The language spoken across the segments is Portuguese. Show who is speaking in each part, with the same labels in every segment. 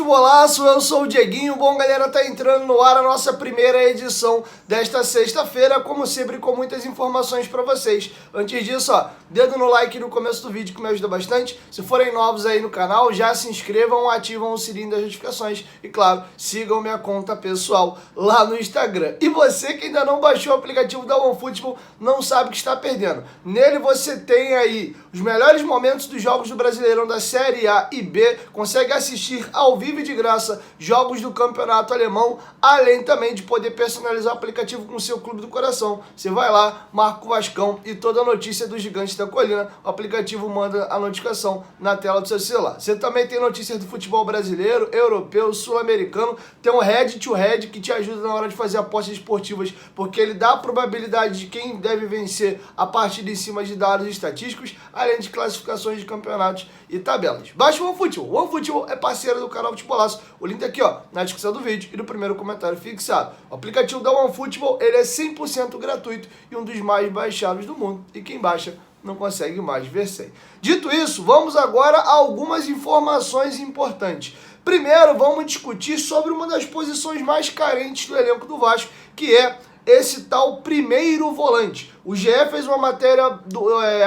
Speaker 1: Futebolaço, eu sou o Dieguinho. Bom, galera, tá entrando no ar a nossa primeira edição desta sexta-feira, como sempre, com muitas informações pra vocês. Antes disso, ó, dedo no like no começo do vídeo que me ajuda bastante. Se forem novos aí no canal, já se inscrevam, ativam o sininho das notificações e, claro, sigam minha conta pessoal lá no Instagram. E você que ainda não baixou o aplicativo da OneFootball, não sabe o que está perdendo. Nele você tem aí os melhores momentos dos jogos do Brasileirão da Série A e B, consegue assistir ao vivo e de graça jogos do Campeonato Alemão, além também de poder personalizar o aplicativo com o seu clube do coração. Você vai lá, marca o Vascão e toda a notícia dos Gigantes da Colina, o aplicativo manda a notificação na tela do seu celular. Você também tem notícias do futebol brasileiro, europeu, sul-americano, tem um Head to Head que te ajuda na hora de fazer apostas esportivas, porque ele dá a probabilidade de quem deve vencer a partir de cima de dados estatísticos, além de classificações de campeonatos e tabelas. Baixa o OneFootball. O OneFootball é parceiro do canal Futebolaço. O link tá aqui, ó, na descrição do vídeo e no primeiro comentário fixado. O aplicativo da OneFootball, ele é 100% gratuito e um dos mais baixados do mundo. E quem baixa não consegue mais ver sem. Dito isso, vamos agora a algumas informações importantes. Primeiro, vamos discutir sobre uma das posições mais carentes do elenco do Vasco, que é esse tal primeiro volante. O GE fez uma matéria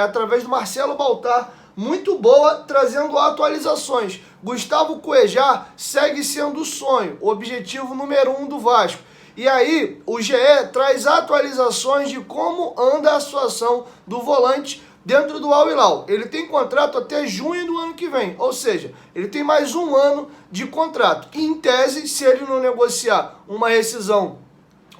Speaker 1: através do Marcelo Baltar, muito boa, trazendo atualizações. Gustavo Cuejar segue sendo o sonho, o objetivo número 1 do Vasco. E aí, o GE traz atualizações de como anda a situação do volante dentro do Al Hilal. Ele tem contrato até junho do ano que vem, ou seja, ele tem mais um ano de contrato. E, em tese, se ele não negociar uma rescisão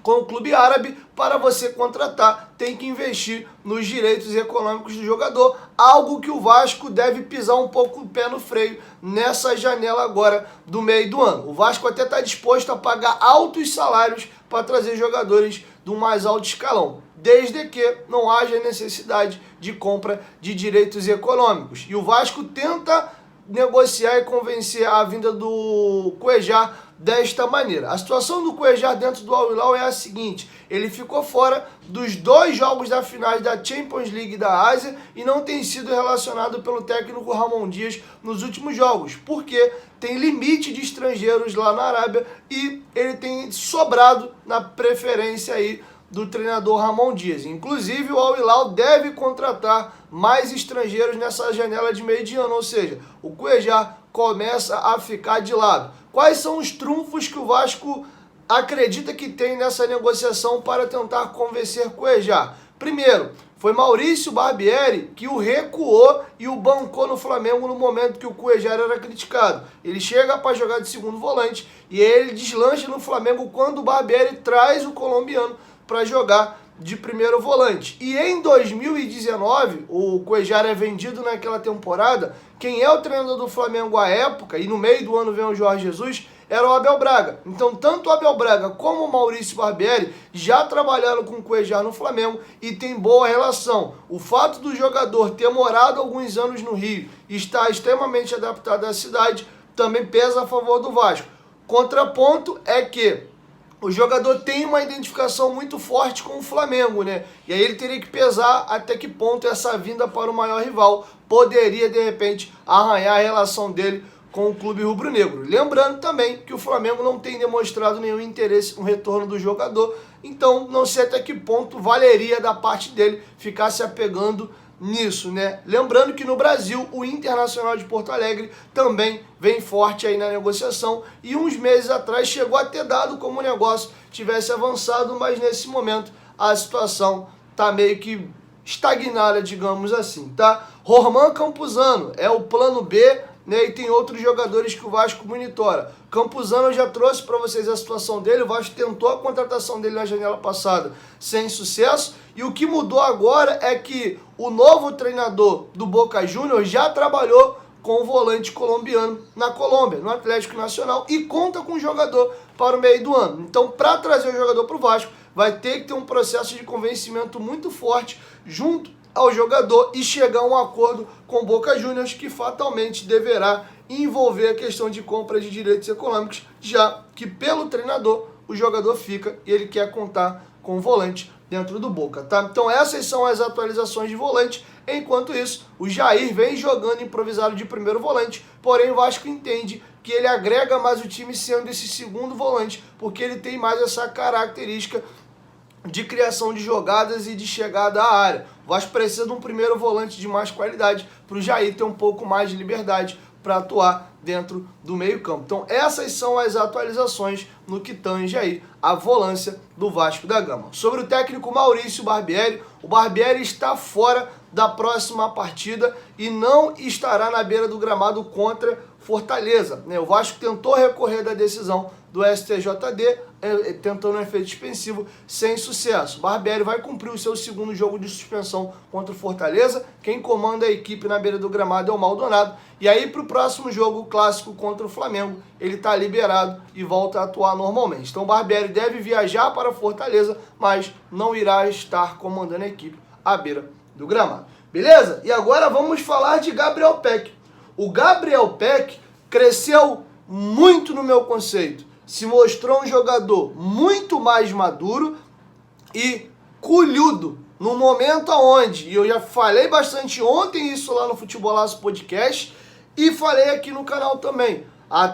Speaker 1: com o clube árabe, para você contratar, tem que investir nos direitos econômicos do jogador, algo que o Vasco deve pisar um pouco o pé no freio nessa janela agora do meio do ano. O Vasco até está disposto a pagar altos salários para trazer jogadores do mais alto escalão, desde que não haja necessidade de compra de direitos econômicos. E o Vasco tenta negociar e convencer a vinda do Cuejar desta maneira. A situação do Cuejar dentro do Al Hilal é a seguinte: ele ficou fora dos 2 jogos da final da Champions League da Ásia e não tem sido relacionado pelo técnico Ramon Dias nos últimos jogos, porque tem limite de estrangeiros lá na Arábia e ele tem sobrado na preferência aí do treinador Ramon Dias. Inclusive, o Al Hilal deve contratar mais estrangeiros nessa janela de meio de ano, ou seja, o Cuejar começa a ficar de lado. Quais são os trunfos que o Vasco acredita que tem nessa negociação para tentar convencer Cuejar? Primeiro, foi Maurício Barbieri que o recuou e o bancou no Flamengo no momento que o Cuejar era criticado. Ele chega para jogar de segundo volante e ele deslancha no Flamengo quando o Barbieri traz o colombiano para jogar de primeiro volante. E em 2019, o Cuejar é vendido naquela temporada. Quem é o treinador do Flamengo à época, e no meio do ano vem o Jorge Jesus, era o Abel Braga. Então, tanto o Abel Braga como o Maurício Barbieri já trabalharam com o Cuejar no Flamengo e tem boa relação. O fato do jogador ter morado alguns anos no Rio e estar extremamente adaptado à cidade também pesa a favor do Vasco. Contraponto é que o jogador tem uma identificação muito forte com o Flamengo, né? E aí ele teria que pesar até que ponto essa vinda para o maior rival poderia, de repente, arranhar a relação dele com o clube rubro-negro. Lembrando também que o Flamengo não tem demonstrado nenhum interesse no retorno do jogador, então não sei até que ponto valeria da parte dele ficar se apegando nisso, né? Lembrando que no Brasil o Internacional de Porto Alegre também vem forte aí na negociação e uns meses atrás chegou a ter dado como o negócio tivesse avançado, mas nesse momento a situação tá meio que estagnada, digamos assim, tá? Rorman Campuzano é o plano B, né? E tem outros jogadores que o Vasco monitora. Campuzano, eu já trouxe para vocês a situação dele. O Vasco tentou a contratação dele na janela passada sem sucesso. E o que mudou agora é que o novo treinador do Boca Juniors já trabalhou com o volante colombiano na Colômbia, no Atlético Nacional, e conta com o jogador para o meio do ano. Então, para trazer o jogador para o Vasco, vai ter que ter um processo de convencimento muito forte junto ao jogador e chegar a um acordo com o Boca Juniors, que fatalmente deverá envolver a questão de compra de direitos econômicos, já que pelo treinador o jogador fica e ele quer contar com o volante dentro do Boca, tá? Então essas são as atualizações de volante. Enquanto isso, o Jair vem jogando improvisado de primeiro volante, porém o Vasco entende que que ele agrega mais o time sendo esse segundo volante, porque ele tem mais essa característica de criação de jogadas e de chegada à área. O Vasco precisa de um primeiro volante de mais qualidade para o Jair ter um pouco mais de liberdade para atuar dentro do meio-campo. Então essas são as atualizações no que tange aí a volância do Vasco da Gama. Sobre o técnico Maurício Barbieri, o Barbieri está fora da próxima partida e não estará na beira do gramado contra Fortaleza. O Vasco tentou recorrer da decisão do STJD, tentando um efeito suspensivo, sem sucesso. Barbieri vai cumprir o seu segundo jogo de suspensão contra o Fortaleza. Quem comanda a equipe na beira do gramado é o Maldonado. E aí, para o próximo jogo clássico contra o Flamengo, ele está liberado e volta a atuar normalmente. Então, o Barbieri deve viajar para Fortaleza, mas não irá estar comandando a equipe à beira do gramado. Beleza? E agora vamos falar de Gabriel Peck. O Gabriel Peck cresceu muito no meu conceito. Se mostrou um jogador muito mais maduro e colhudo no momento onde, e eu já falei bastante ontem isso lá no Futebolaço Podcast e falei aqui no canal também,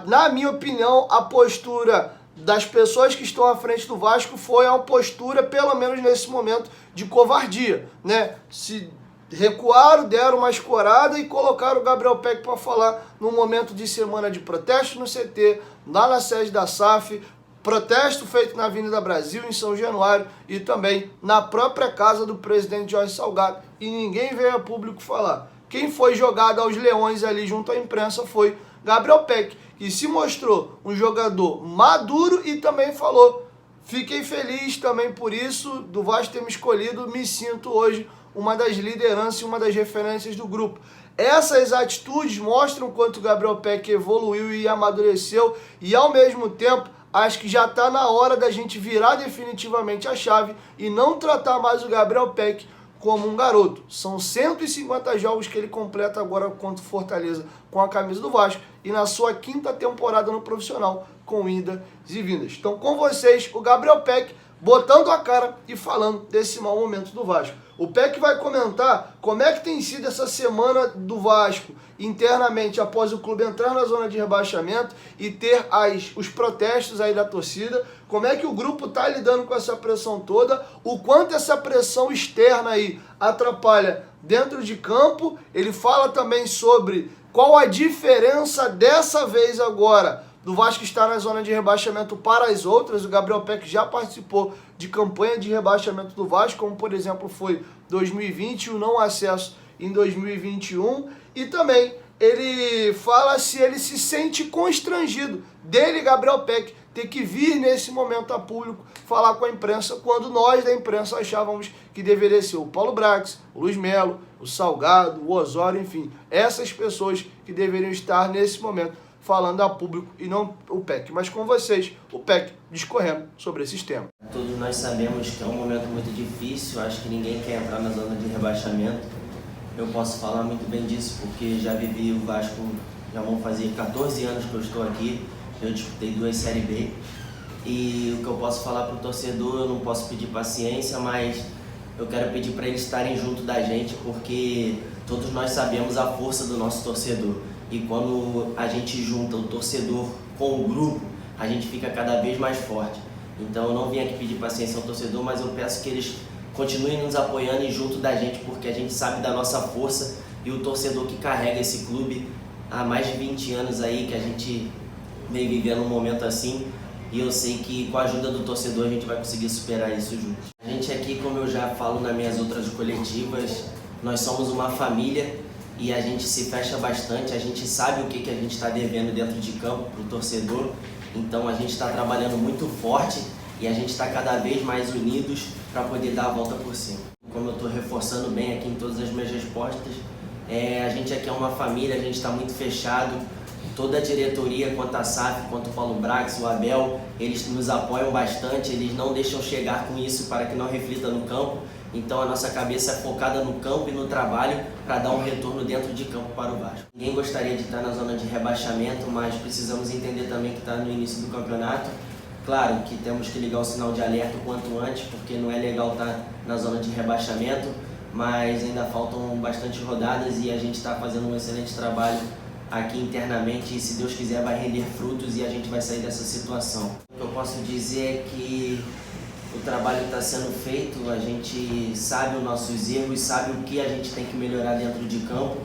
Speaker 1: na minha opinião, a postura das pessoas que estão à frente do Vasco foi uma postura, pelo menos nesse momento, de covardia, né? Se recuaram, deram uma escorada e colocaram o Gabriel Peck para falar no momento de semana de protesto no CT, lá na sede da SAF, protesto feito na Avenida Brasil, em São Januário, e também na própria casa do presidente Jorge Salgado, e ninguém veio a público falar. Quem foi jogado aos leões ali junto à imprensa foi Gabriel Peck, que se mostrou um jogador maduro e também falou: fiquei feliz também por isso, do Vasco ter me escolhido, me sinto hoje uma das lideranças e uma das referências do grupo. Essas atitudes mostram quanto o Gabriel Peck evoluiu e amadureceu, e ao mesmo tempo acho que já está na hora da gente virar definitivamente a chave e não tratar mais o Gabriel Peck como um garoto. São 150 jogos que ele completa agora contra o Fortaleza com a camisa do Vasco e na sua 5ª temporada no profissional com idas e vindas. Então com vocês, o Gabriel Peck botando a cara e falando desse mau momento do Vasco. O Peck vai comentar como é que tem sido essa semana do Vasco internamente após o clube entrar na zona de rebaixamento e ter os protestos aí da torcida, como é que o grupo está lidando com essa pressão toda, o quanto essa pressão externa aí atrapalha dentro de campo. Ele fala também sobre qual a diferença dessa vez agora do Vasco estar na zona de rebaixamento para as outras. O Gabriel Peck já participou de campanha de rebaixamento do Vasco, como por exemplo foi 2020 e o não acesso em 2021. E também ele fala se ele se sente constrangido dele, Gabriel Peck, ter que vir nesse momento a público falar com a imprensa, quando nós da imprensa achávamos que deveria ser o Paulo Brax, o Luiz Melo, o Salgado, o Osório, enfim, essas pessoas que deveriam estar nesse momento falando a público e não o Peck. Mas com vocês, o Peck discorrendo sobre esses temas.
Speaker 2: Todos nós sabemos que é um momento muito difícil, acho que ninguém quer entrar na zona de rebaixamento. Eu posso falar muito bem disso porque já vivi o Vasco, já vão fazer 14 anos que eu estou aqui, eu disputei 2 Série B. E o que eu posso falar para o torcedor, eu não posso pedir paciência, mas eu quero pedir para eles estarem junto da gente, porque todos nós sabemos a força do nosso torcedor. E quando a gente junta o torcedor com o grupo, a gente fica cada vez mais forte. Então eu não vim aqui pedir paciência ao torcedor, mas eu peço que eles continuem nos apoiando e junto da gente, porque a gente sabe da nossa força e o torcedor que carrega esse clube há mais de 20 anos aí, que a gente vem vivendo um momento assim, e eu sei que com a ajuda do torcedor a gente vai conseguir superar isso juntos. A gente aqui, como eu já falo nas minhas outras coletivas, nós somos uma família e a gente se fecha bastante, a gente sabe o que a gente está devendo dentro de campo para o torcedor, então a gente está trabalhando muito forte e a gente está cada vez mais unidos para poder dar a volta por cima. Como eu estou reforçando bem aqui em todas as minhas respostas, a gente aqui é uma família, a gente está muito fechado, toda a diretoria, quanto a SAF, quanto o Paulo Brax, o Abel, eles nos apoiam bastante, eles não deixam chegar com isso para que não reflita no campo. Então a nossa cabeça é focada no campo e no trabalho para dar um retorno dentro de campo para o Vasco. Ninguém gostaria de estar na zona de rebaixamento, mas precisamos entender também que está no início do campeonato. Claro que temos que ligar o sinal de alerta o quanto antes, porque não é legal estar na zona de rebaixamento, mas ainda faltam bastante rodadas e a gente está fazendo um excelente trabalho aqui internamente e, se Deus quiser, vai render frutos e a gente vai sair dessa situação. O que eu posso dizer é que o trabalho está sendo feito, a gente sabe os nossos erros, sabe o que a gente tem que melhorar dentro de campo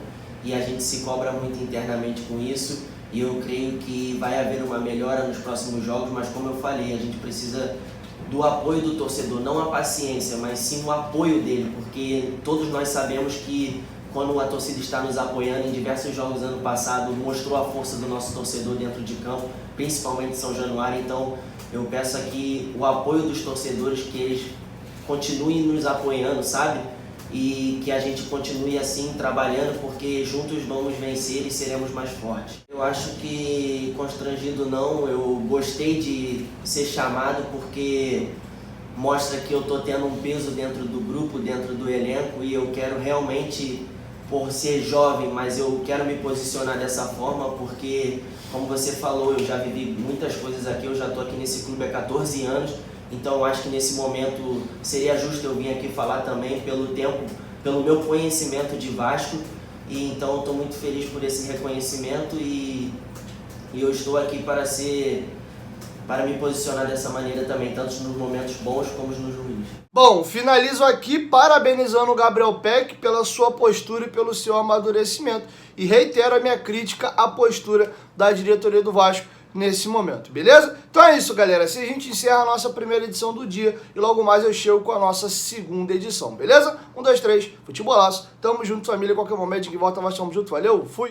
Speaker 2: e a gente se cobra muito internamente com isso e eu creio que vai haver uma melhora nos próximos jogos, mas como eu falei, a gente precisa do apoio do torcedor, não a paciência, mas sim o apoio dele, porque todos nós sabemos que quando a torcida está nos apoiando, em diversos jogos ano passado, mostrou a força do nosso torcedor dentro de campo, principalmente em São Januário, então eu peço aqui o apoio dos torcedores, que eles continuem nos apoiando, sabe? E que a gente continue assim trabalhando, porque juntos vamos vencer e seremos mais fortes. Eu acho que constrangido não, eu gostei de ser chamado porque mostra que eu estou tendo um peso dentro do grupo, dentro do elenco e eu quero realmente, por ser jovem, mas eu quero me posicionar dessa forma porque, como você falou, eu já vivi muitas coisas aqui, eu já estou aqui nesse clube há 14 anos, então eu acho que nesse momento seria justo eu vir aqui falar também pelo tempo, pelo meu conhecimento de Vasco, e então eu estou muito feliz por esse reconhecimento e eu estou aqui para me posicionar dessa maneira também, tanto nos momentos bons como nos ruins.
Speaker 1: Bom, finalizo aqui parabenizando o Gabriel Peck pela sua postura e pelo seu amadurecimento e reitero a minha crítica à postura da diretoria do Vasco nesse momento, beleza? Então é isso, galera. Assim a gente encerra a nossa primeira edição do dia e logo mais eu chego com a nossa segunda edição, beleza? 1, 2, 3, futebolaço. Tamo junto, família. Qualquer momento de volta nós estamos juntos. Valeu, fui!